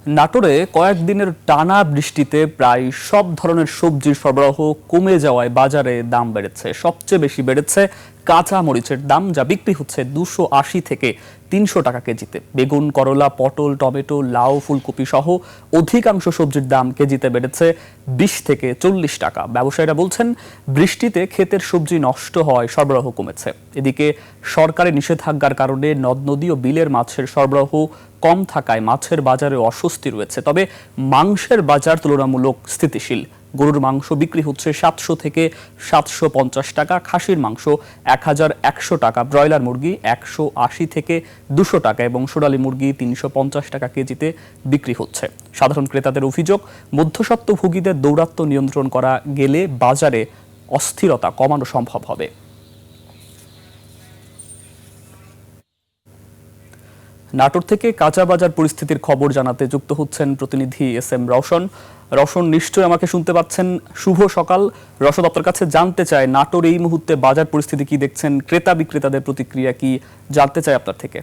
নাটোরে কয়েকদিনের টানা বৃষ্টিতে প্রায় সব ধরনের সবজির সরবরাহ কমে যাওয়ায় বাজারে দাম বেড়েছে। সবচেয়ে বেশি বেড়েছে কাঁচা মরিচের দাম, যা বিক্রি হচ্ছে 280 থেকে 300 টাকা কেজিতে। বেগুন, করলা, পটল, টমেটো, লাউ, ফুলকপি সহ অধিকাংশ সবজির দাম কেজিতে বেড়েছে 20 থেকে 40 টাকা। ব্যবসায়ীরা বলছেন, বৃষ্টিতে ক্ষেতের সবজি নষ্ট হওয়ায় সরবরাহ কমেছে। এদিকে সরকারি নিষেধাজ্ঞার কারণে নদ নদী ও বিলের মাছের সরবরাহ কম থাকায় মাছের বাজারে অস্বস্তি রয়েছে। তবে মাংসের বাজার তুলনামূলক স্থিতিশীল। গরুর মাংস বিক্রি হচ্ছে 700 থেকে 750 টাকা, খাসির মাংস 1100 টাকা, ব্রয়লার মুরগি 180 থেকে 200 টাকা এবং সোনালী মুরগি 350 টাকা কেজিতে বিক্রি হচ্ছে। সাধারণ ক্রেতাদের অভিযোগ, মধ্যস্বত্বভোগীদের দৌরাত্ম্য নিয়ন্ত্রণ করা গেলে বাজারে অস্থিরতা কমানো সম্ভব হবে। নাটোর থেকে কাঁচা বাজার পরিস্থিতির খবর জানাতে যুক্ত হচ্ছেন প্রতিনিধি SM রওশন। রওশন, নিশ্চয়ই আমাকে শুনতে পাচ্ছেন। শুভ সকাল। রওশন, আপনার কাছে জানতে চাই, নাটোর এই মুহূর্তে বাজার পরিস্থিতি কি দেখছেন, ক্রেতা বিক্রেতাদের প্রতিক্রিয়া কি, জানতে চাই আপনার থেকে।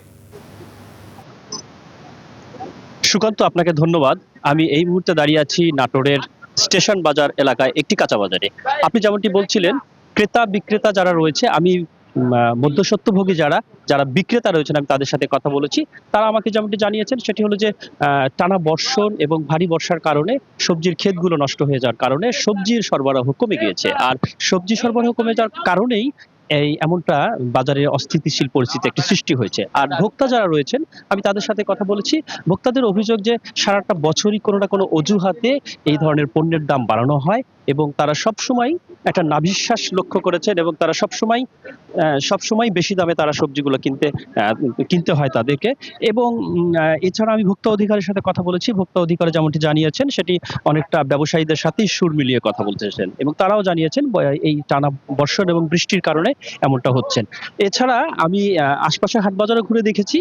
সুকান্ত, আপনাকে ধন্যবাদ। আমি এই মুহূর্তে দাঁড়িয়ে আছি নাটোরের স্টেশন বাজার এলাকায় একটি কাঁচা বাজারে। আপনি যেমনটি বলছিলেন, ক্রেতা বিক্রেতা যারা রয়েছে, আমি মধ্যস্বত্বভোগী যারা বিক্রেতা রয়েছেন, আমি তাদের সাথে কথা বলেছি। তারা আমাকে যেমনটি জানিয়েছেন সেটি হলো যে টানা বর্ষণ এবং ভারী বর্ষার কারণে সবজির ক্ষেতগুলো নষ্ট হয়ে যাওয়ার কারণে সবজির সরবরাহ কমে গিয়েছে। আর সবজি সরবরাহ কমে যাওয়ার কারণেই এমনটা বাজারে অস্থিতিশীল পরিস্থিতি একটি সৃষ্টি হয়েছে। আর ভোক্তা যারা রয়েছেন, আমি তাদের সাথে কথা বলেছি। ভোক্তাদের অভিযোগ যে সারাটা বছরই কোনো না কোনো অজুহাতে এই ধরনের পণ্যের দাম বাড়ানো হয় এবং তারা সবসময় একটা নাভিশ্বাস লক্ষ্য করেছেন এবং তারা সবসময় বেশি দামে তারা সবজিগুলো কিনতে হয় তাদেরকে। এবং এছাড়া আমি ভোক্তা অধিকারের সাথে কথা বলেছি। ভোক্তা অধিকার যেমনটি জানিয়েছেন, সেটি অনেকটা ব্যবসায়ীদের সাথেই সুর মিলিয়ে কথা বলতেছেন এবং তারাও জানিয়েছেন এই টানা বর্ষণ এবং বৃষ্টির কারণে এমনটা হচ্ছেন। এছাড়া আমি আশপাশের হাট বাজারে ঘুরে দেখেছি,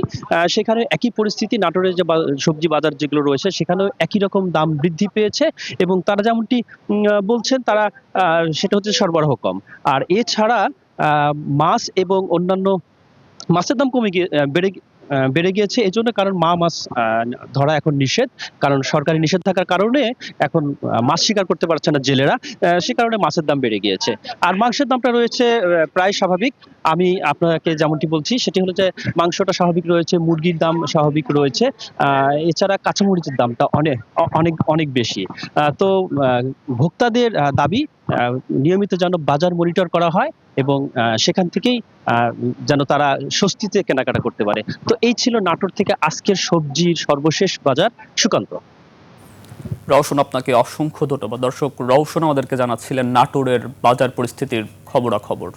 সেখানে একই পরিস্থিতি। নাটোরের যে সবজি বাজার যেগুলো রয়েছে সেখানেও একই রকম দাম বৃদ্ধি পেয়েছে এবং তারা যেমনটি বলছেন, তারা সেটা হচ্ছে সরবরাহ কম। আর এছাড়া মাছ এবং অন্যান্য মাছের দাম বেড়ে গিয়েছে এজন্য, কারণ মাছ ধরা এখন নিষেধ। কারণ সরকারি নিষেধাজ্ঞার কারণে এখন মাছ শিকার করতে পারছে না জেলেরা, সে কারণে মাছের দাম বেড়ে গিয়েছে। আর মাংসের দামটা রয়েছে প্রায় স্বাভাবিক। আমি আপনাকে যেমনটি বলছি সেটি হলো যে মাংসটা স্বাভাবিক রয়েছে, মুরগির দাম স্বাভাবিক রয়েছে। এছাড়া কাঁচামরিচের দামটা অনেক অনেক অনেক বেশি। তো ভোক্তাদের দাবি নিয়মিত যেন বাজার মনিটর করা হয় এবং সেখান থেকেই যেন তারা স্বস্তিতে কেনাকাটা করতে পারে। তো এই ছিল নাটোর থেকে আজকের সবজির সর্বশেষ বাজার। সুকান্ত। রওশন, আপনাকে অসংখ্য ধন্যবাদ। দর্শক, রওশন আমাদেরকে জানাচ্ছিলেন নাটোরের বাজার পরিস্থিতির খবরাখবর।